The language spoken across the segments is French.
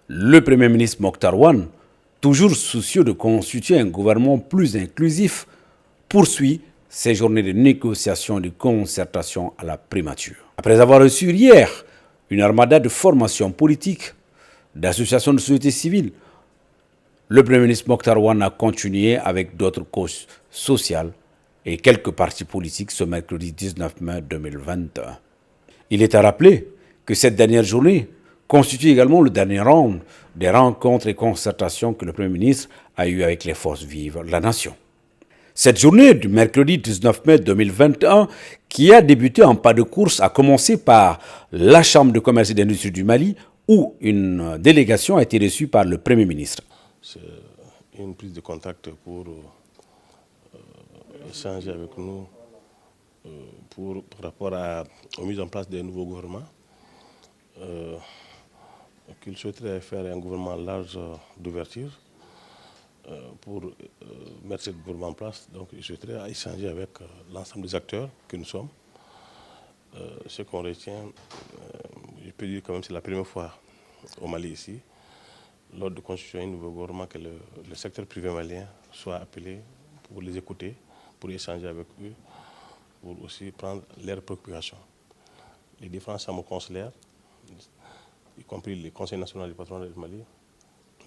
Le Premier ministre Mokhtar Wane, toujours soucieux de constituer un gouvernement plus inclusif, poursuit ses journées de négociation et de concertation à la primature. Après avoir reçu hier une armada de formation politique, d'associations de société civile, le Premier ministre Mokhtar Wane a continué avec d'autres causes sociales et quelques partis politiques ce mercredi 19 mai 2021. Il est à rappeler que cette dernière journée constitue également le dernier round des rencontres et concertations que le Premier ministre a eues avec les forces vives de la nation. Cette journée du mercredi 19 mai 2021, qui a débuté en pas de course, a commencé par la Chambre de commerce et d'industrie du Mali, où une délégation a été reçue par le Premier ministre. C'est une prise de contact pour échanger avec nous par rapport à la mise en place des nouveaux gouvernements. Qu'il souhaiterait faire un gouvernement large d'ouverture pour mettre ce gouvernement en place. Donc il souhaiterait échanger avec l'ensemble des acteurs que nous sommes. Ce qu'on retient, je peux dire quand même c'est la première fois au Mali ici, lors de constituer un nouveau gouvernement, que le secteur privé malien soit appelé pour les écouter, pour échanger avec eux, pour aussi prendre leurs préoccupations. Les différents chambres consulaires, y compris le Conseil national du patronat du Mali,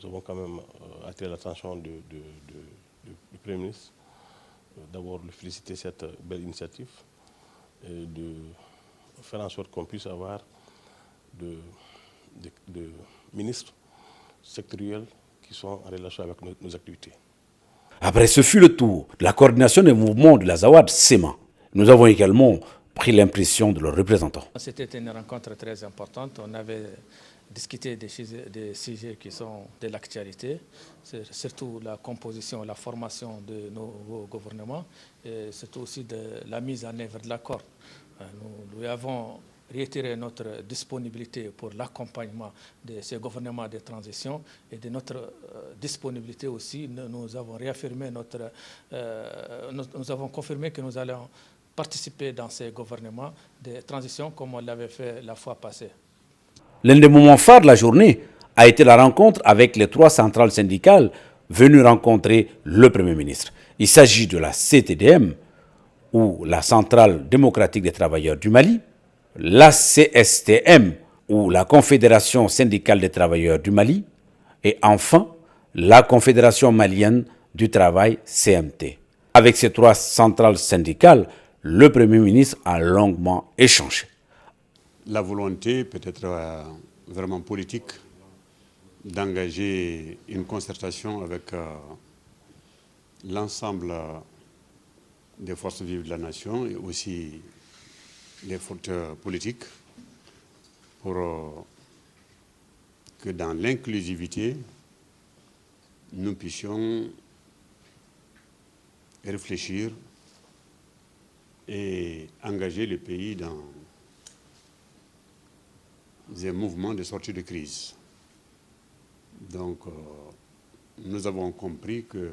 nous avons quand même attiré l'attention du Premier ministre, d'abord de féliciter cette belle initiative et de faire en sorte qu'on puisse avoir de ministres sectoriels qui sont en relation avec nos activités. Après, ce fut le tour de la coordination des mouvements de la ZAWAD-SEMA. Nous avons également pris l'impression de leurs représentants. C'était une rencontre très importante. On avait discuté des sujets qui sont de l'actualité, surtout la composition, la formation de nos gouvernements, et surtout aussi de la mise en œuvre de l'accord. Nous avons réitéré notre disponibilité pour l'accompagnement de ces gouvernements de transition et de notre disponibilité aussi. Nous avons réaffirmé nous avons confirmé que nous allons participer dans ces gouvernements de transition comme on l'avait fait la fois passée. L'un des moments phares de la journée a été la rencontre avec les 3 centrales syndicales venues rencontrer le Premier ministre. Il s'agit de la CTDM, ou la Centrale démocratique des travailleurs du Mali, la CSTM, ou la Confédération syndicale des travailleurs du Mali, et enfin la Confédération malienne du travail CMT. Avec ces 3 centrales syndicales, le Premier ministre a longuement échangé. La volonté peut-être vraiment politique d'engager une concertation avec l'ensemble des forces vives de la nation et aussi les forces politiques pour que dans l'inclusivité, nous puissions réfléchir et engager le pays dans un mouvement de sortie de crise. Donc, nous avons compris que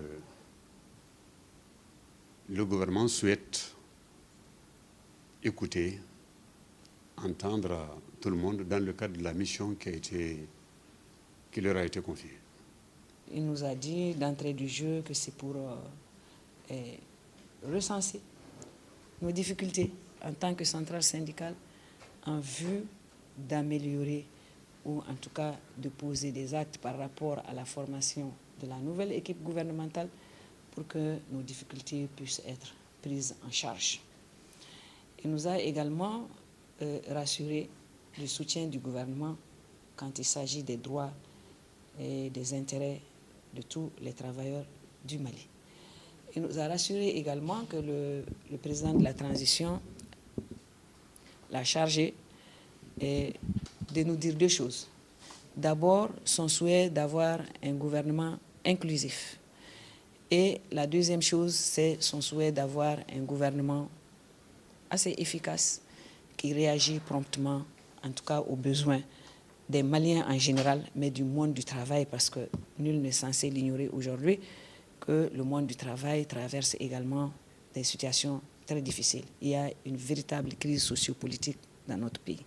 le gouvernement souhaite écouter, entendre tout le monde dans le cadre de la mission qui leur a été confiée. Il nous a dit d'entrée du jeu que c'est pour recenser nos difficultés en tant que centrale syndicale en vue d'améliorer ou en tout cas de poser des actes par rapport à la formation de la nouvelle équipe gouvernementale pour que nos difficultés puissent être prises en charge. Il nous a également rassuré du soutien du gouvernement quand il s'agit des droits et des intérêts de tous les travailleurs du Mali. Il nous a rassuré également que le président de la transition l'a chargé de nous dire 2 choses. D'abord, son souhait d'avoir un gouvernement inclusif. Et la deuxième chose, c'est son souhait d'avoir un gouvernement assez efficace qui réagit promptement, en tout cas aux besoins des Maliens en général, mais du monde du travail, parce que nul n'est censé l'ignorer aujourd'hui, que le monde du travail traverse également des situations très difficiles. Il y a une véritable crise sociopolitique dans notre pays.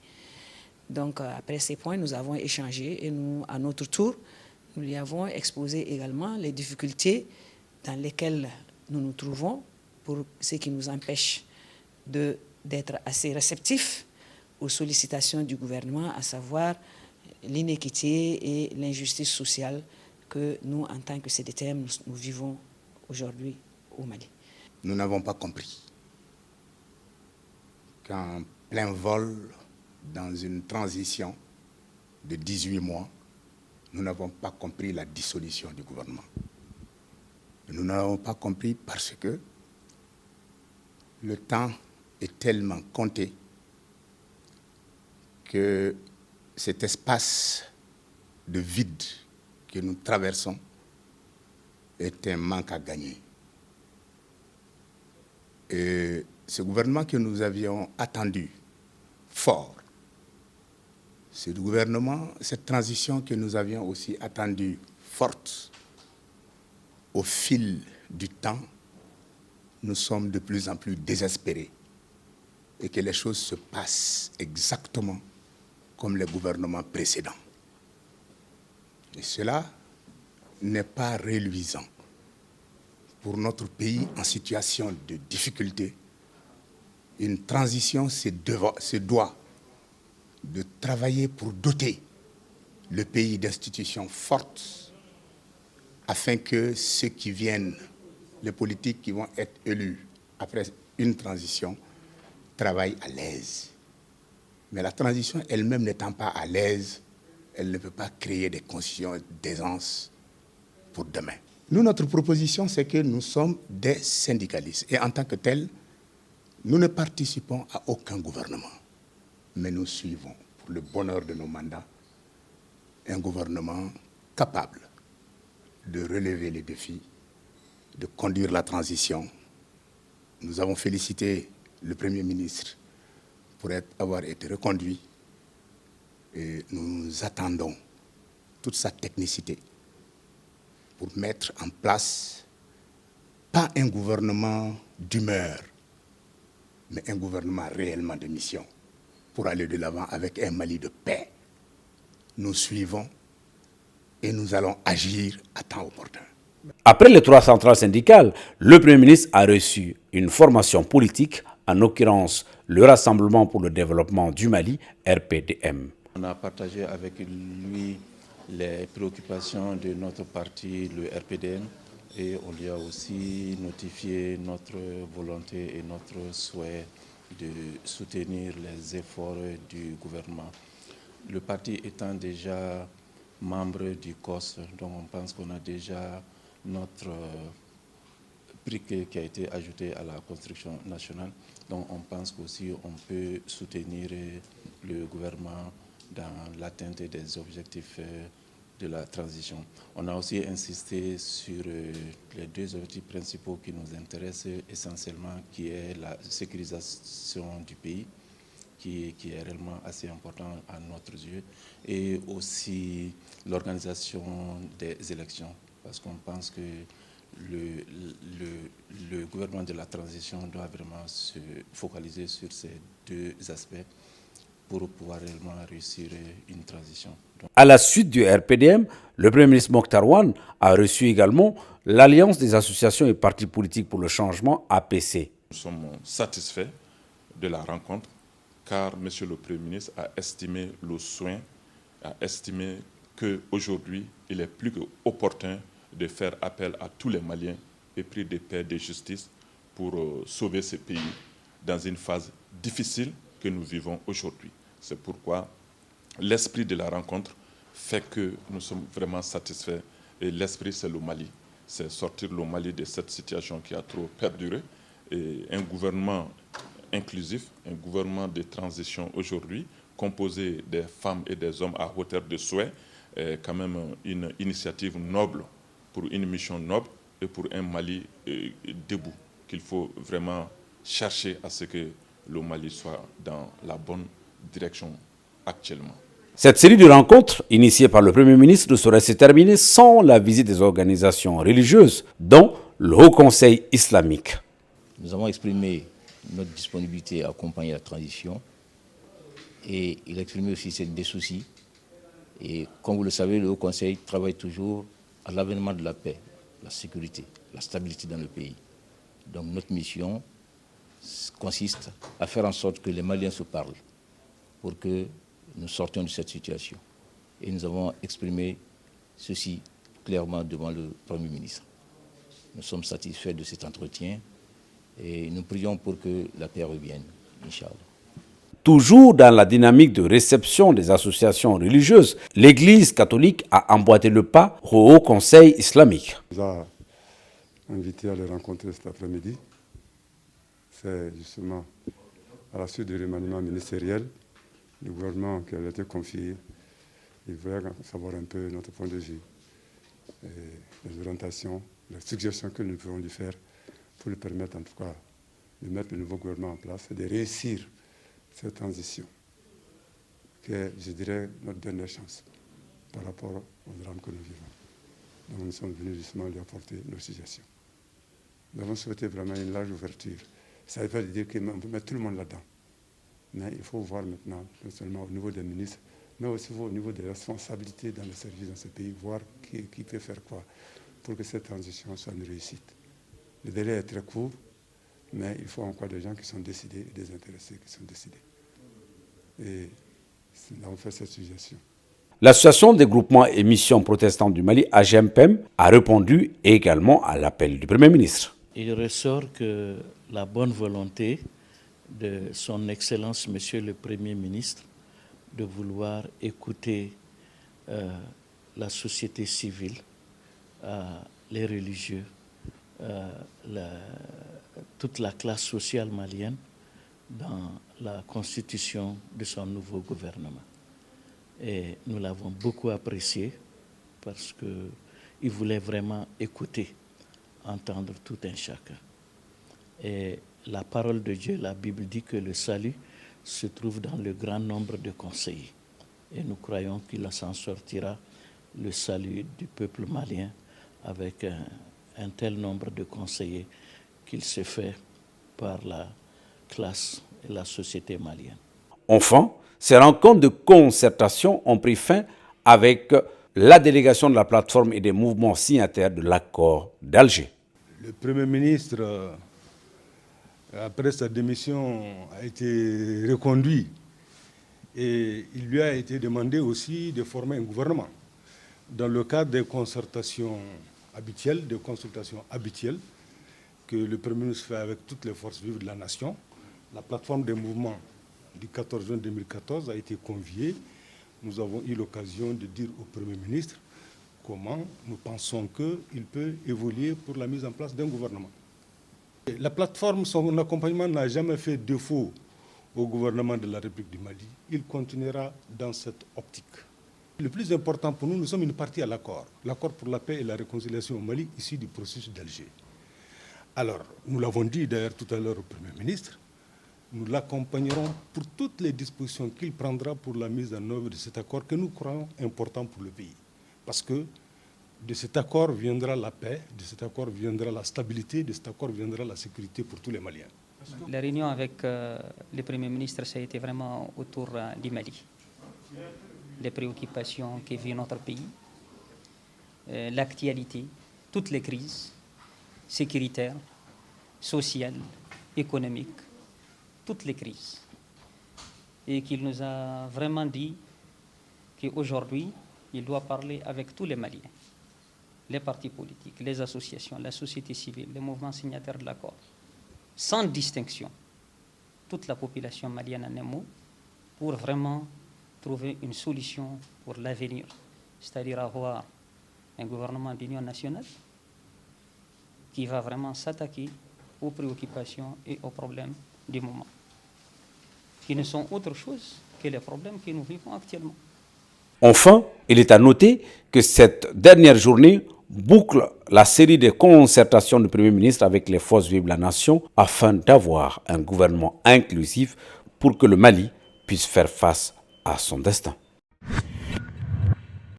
Donc, après ces points, nous avons échangé et nous, à notre tour, nous lui avons exposé également les difficultés dans lesquelles nous nous trouvons pour ce qui nous empêche d'être assez réceptifs aux sollicitations du gouvernement, à savoir l'inéquité et l'injustice sociale que nous, en tant que CDTM, nous vivons aujourd'hui au Mali. Nous n'avons pas compris qu'en plein vol, dans une transition de 18 mois, nous n'avons pas compris la dissolution du gouvernement. Nous n'avons pas compris parce que le temps est tellement compté que cet espace de vide que nous traversons est un manque à gagner. Et ce gouvernement que nous avions attendu fort, ce gouvernement, cette transition que nous avions aussi attendue forte, au fil du temps, nous sommes de plus en plus désespérés et que les choses se passent exactement comme les gouvernements précédents. Et cela n'est pas reluisant pour notre pays en situation de difficulté. Une transition se doit de travailler pour doter le pays d'institutions fortes afin que ceux qui viennent, les politiques qui vont être élus après une transition, travaillent à l'aise. Mais la transition elle-même n'étant pas à l'aise, elle ne peut pas créer des conditions d'aisance pour demain. Nous, notre proposition, c'est que nous sommes des syndicalistes. Et en tant que tels, nous ne participons à aucun gouvernement. Mais nous suivons, pour le bonheur de nos mandats, un gouvernement capable de relever les défis, de conduire la transition. Nous avons félicité le Premier ministre pour avoir été reconduit et nous attendons toute sa technicité pour mettre en place pas un gouvernement d'humeur, mais un gouvernement réellement de mission pour aller de l'avant avec un Mali de paix. Nous suivons et nous allons agir à temps opportun. Après les 3 centrales syndicales, le Premier ministre a reçu une formation politique, en l'occurrence le Rassemblement pour le développement du Mali, RPDM. On a partagé avec lui les préoccupations de notre parti, le RPDM, et on lui a aussi notifié notre volonté et notre souhait de soutenir les efforts du gouvernement. Le parti étant déjà membre du COS, donc on pense qu'on a déjà notre brique qui a été ajouté à la construction nationale. Donc on pense qu'aussi on peut soutenir le gouvernement dans l'atteinte des objectifs de la transition. On a aussi insisté sur les 2 objectifs principaux qui nous intéressent essentiellement, qui est la sécurisation du pays, qui est réellement assez important à notre yeux, et aussi l'organisation des élections, parce qu'on pense que le gouvernement de la transition doit vraiment se focaliser sur ces 2 aspects pour pouvoir réellement réussir une transition. À la suite du RPDM, le Premier ministre Mokhtar Ouane a reçu également l'Alliance des associations et partis politiques pour le changement, APC. Nous sommes satisfaits de la rencontre car M. le Premier ministre a estimé le soin, a estimé qu'aujourd'hui, il est plus qu'opportun de faire appel à tous les Maliens épris de paix et de justice pour sauver ce pays dans une phase difficile que nous vivons aujourd'hui. C'est pourquoi l'esprit de la rencontre fait que nous sommes vraiment satisfaits. Et l'esprit, c'est le Mali. C'est sortir le Mali de cette situation qui a trop perduré. Et un gouvernement inclusif, un gouvernement de transition aujourd'hui, composé des femmes et des hommes à hauteur de souhait, est quand même une initiative noble, pour une mission noble et pour un Mali debout, qu'il faut vraiment chercher à ce que le Mali soit dans la bonne direction actuellement. Cette série de rencontres, initiée par le Premier ministre, ne saurait se terminer sans la visite des organisations religieuses, dont le Haut Conseil islamique. Nous avons exprimé notre disponibilité à accompagner la transition Et il a exprimé aussi des soucis. Et comme vous le savez, le Haut Conseil travaille toujours à l'avènement de la paix, la sécurité, la stabilité dans le pays. Donc notre mission consiste à faire en sorte que les Maliens se parlent pour que nous sortions de cette situation. Et nous avons exprimé ceci clairement devant le Premier ministre. Nous sommes satisfaits de cet entretien et nous prions pour que la paix revienne, Inch'Allah. Toujours dans la dynamique de réception des associations religieuses, l'Église catholique a emboîté le pas au Haut Conseil islamique. On nous a invités à les rencontrer cet après-midi. C'est justement à la suite du remaniement ministériel du gouvernement qui a été confié. Ils voulaient savoir un peu notre point de vue, et les orientations, les suggestions que nous pouvons lui faire pour lui permettre en tout cas de mettre le nouveau gouvernement en place et de réussir cette transition, qui est, je dirais, notre dernière chance par rapport au drame que nous vivons. Donc nous sommes venus justement lui apporter nos suggestions. Nous avons souhaité vraiment une large ouverture. Ça ne veut pas dire qu'on peut mettre tout le monde là-dedans. Mais il faut voir maintenant, non seulement au niveau des ministres, mais aussi au niveau des responsabilités dans les services dans ce pays, voir qui peut faire quoi pour que cette transition soit une réussite. Le délai est très court, mais il faut encore des gens qui sont décidés et des intéressés qui sont décidés. Et nous avons fait cette suggestion. L'Association des groupements et missions protestants du Mali, AGMPEM, a répondu également à l'appel du Premier ministre. Il ressort que la bonne volonté de son Excellence, Monsieur le Premier ministre, de vouloir écouter la société civile, les religieux, toute la classe sociale malienne dans la constitution de son nouveau gouvernement. Et nous l'avons beaucoup apprécié parce qu'il voulait vraiment écouter, entendre tout un chacun. Et la parole de Dieu, la Bible dit que le salut se trouve dans le grand nombre de conseillers. Et nous croyons qu'il s'en sortira le salut du peuple malien avec un tel nombre de conseillers qu'il se fait par la classe et la société malienne. Enfin, ces rencontres de concertation ont pris fin avec la délégation de la plateforme et des mouvements signataires de l'accord d'Alger. Le Premier ministre, après sa démission, a été reconduit et il lui a été demandé aussi de former un gouvernement dans le cadre des concertations habituelles, que le Premier ministre fait avec toutes les forces vives de la nation. La plateforme des mouvements du 14 juin 2014 a été conviée. Nous avons eu l'occasion de dire au Premier ministre comment nous pensons qu'il peut évoluer pour la mise en place d'un gouvernement. La plateforme, son accompagnement n'a jamais fait défaut au gouvernement de la République du Mali. Il continuera dans cette optique. Le plus important pour nous, nous sommes une partie à l'accord. L'accord pour la paix et la réconciliation au Mali, issu du processus d'Alger. Alors, nous l'avons dit d'ailleurs tout à l'heure au Premier ministre, nous l'accompagnerons pour toutes les dispositions qu'il prendra pour la mise en œuvre de cet accord que nous croyons important pour le pays. Parce que de cet accord viendra la paix, de cet accord viendra la stabilité, de cet accord viendra la sécurité pour tous les Maliens. La réunion avec le Premier ministre, ça a été vraiment autour du Mali. Les préoccupations que vit notre pays, l'actualité, toutes les crises sécuritaires, sociales, économiques, toutes les crises. Et qu'il nous a vraiment dit qu'aujourd'hui, il doit parler avec tous les Maliens, les partis politiques, les associations, la société civile, les mouvements signataires de l'accord, sans distinction, toute la population malienne en un mot, pour vraiment trouver une solution pour l'avenir, c'est-à-dire avoir un gouvernement d'union nationale qui va vraiment s'attaquer aux préoccupations et aux problèmes du moment, qui ne sont autre chose que les problèmes que nous vivons actuellement. Enfin, il est à noter que cette dernière journée boucle la série de concertations du Premier ministre avec les forces vives de la nation afin d'avoir un gouvernement inclusif pour que le Mali puisse faire face à son destin.